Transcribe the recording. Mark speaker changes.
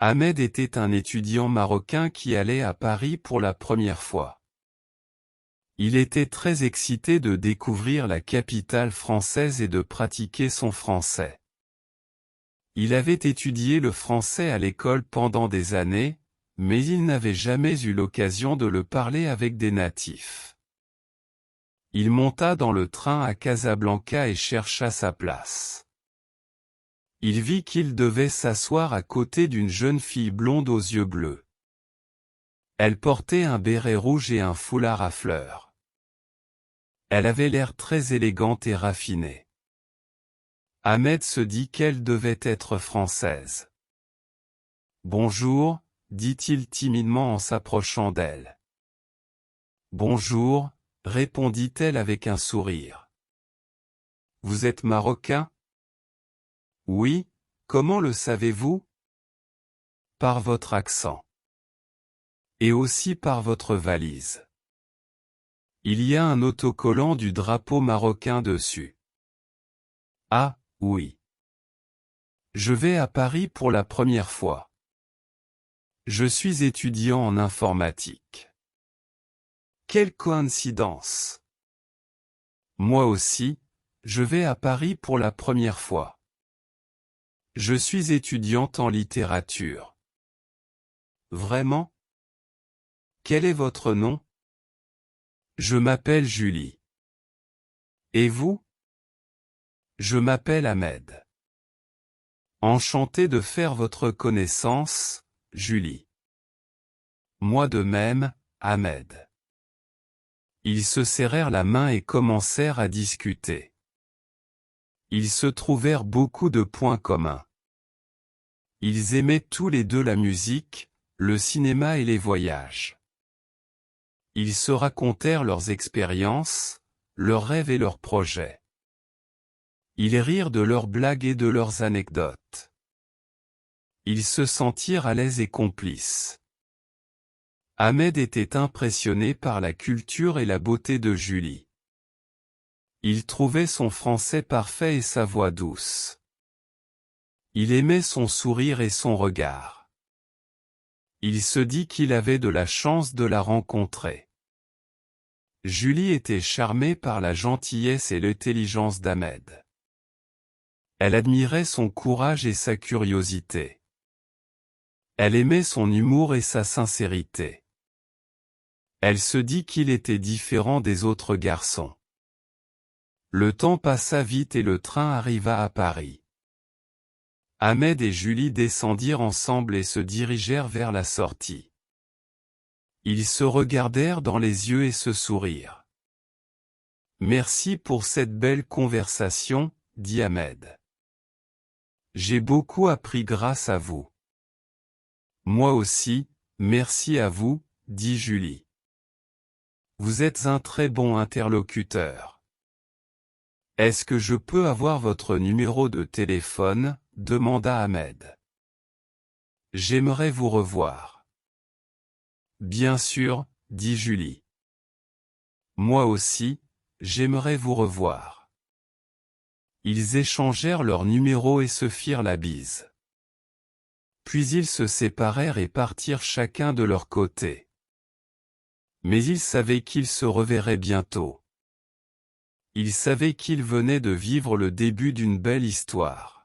Speaker 1: Ahmed était un étudiant marocain qui allait à Paris pour la première fois. Il était très excité de découvrir la capitale française et de pratiquer son français. Il avait étudié le français à l'école pendant des années, mais il n'avait jamais eu l'occasion de le parler avec des natifs. Il monta dans le train à Casablanca et chercha sa place. Il vit qu'il devait s'asseoir à côté d'une jeune fille blonde aux yeux bleus. Elle portait un béret rouge et un foulard à fleurs. Elle avait l'air très élégante et raffinée. Ahmed se dit qu'elle devait être française. « Bonjour », dit-il timidement en s'approchant d'elle. « Bonjour », répondit-elle avec un sourire. « Vous êtes marocain ? » »« Oui, comment le savez-vous ? » »« Par votre accent. Et aussi par votre valise. Il y a un autocollant du drapeau marocain dessus. »« Ah, oui. Je vais à Paris pour la première fois. Je suis étudiant en informatique. » »« Quelle coïncidence. Moi aussi, je vais à Paris pour la première fois. Je suis étudiante en littérature. » »« Vraiment ? Quel est votre nom ? » ?»« Je m'appelle Julie. »« Et vous ? » ?»« Je m'appelle Ahmed. »« Enchanté de faire votre connaissance, Julie. »« Moi de même, Ahmed. » Ils se serrèrent la main et commencèrent à discuter. Ils se trouvèrent beaucoup de points communs. Ils aimaient tous les deux la musique, le cinéma et les voyages. Ils se racontèrent leurs expériences, leurs rêves et leurs projets. Ils rirent de leurs blagues et de leurs anecdotes. Ils se sentirent à l'aise et complices. Ahmed était impressionné par la culture et la beauté de Julie. Il trouvait son français parfait et sa voix douce. Il aimait son sourire et son regard. Il se dit qu'il avait de la chance de la rencontrer. Julie était charmée par la gentillesse et l'intelligence d'Ahmed. Elle admirait son courage et sa curiosité. Elle aimait son humour et sa sincérité. Elle se dit qu'il était différent des autres garçons. Le temps passa vite et le train arriva à Paris. Ahmed et Julie descendirent ensemble et se dirigèrent vers la sortie. Ils se regardèrent dans les yeux et se sourirent. « Merci pour cette belle conversation, » dit Ahmed. « J'ai beaucoup appris grâce à vous. »« Moi aussi, merci à vous, » dit Julie. « Vous êtes un très bon interlocuteur. »« Est-ce que je peux avoir votre numéro de téléphone ?» demanda Ahmed. « J'aimerais vous revoir. »« Bien sûr, » dit Julie. « Moi aussi, j'aimerais vous revoir. » Ils échangèrent leurs numéros et se firent la bise. Puis ils se séparèrent et partirent chacun de leur côté. Mais ils savaient qu'ils se reverraient bientôt. Ils savaient qu'ils venaient de vivre le début d'une belle histoire.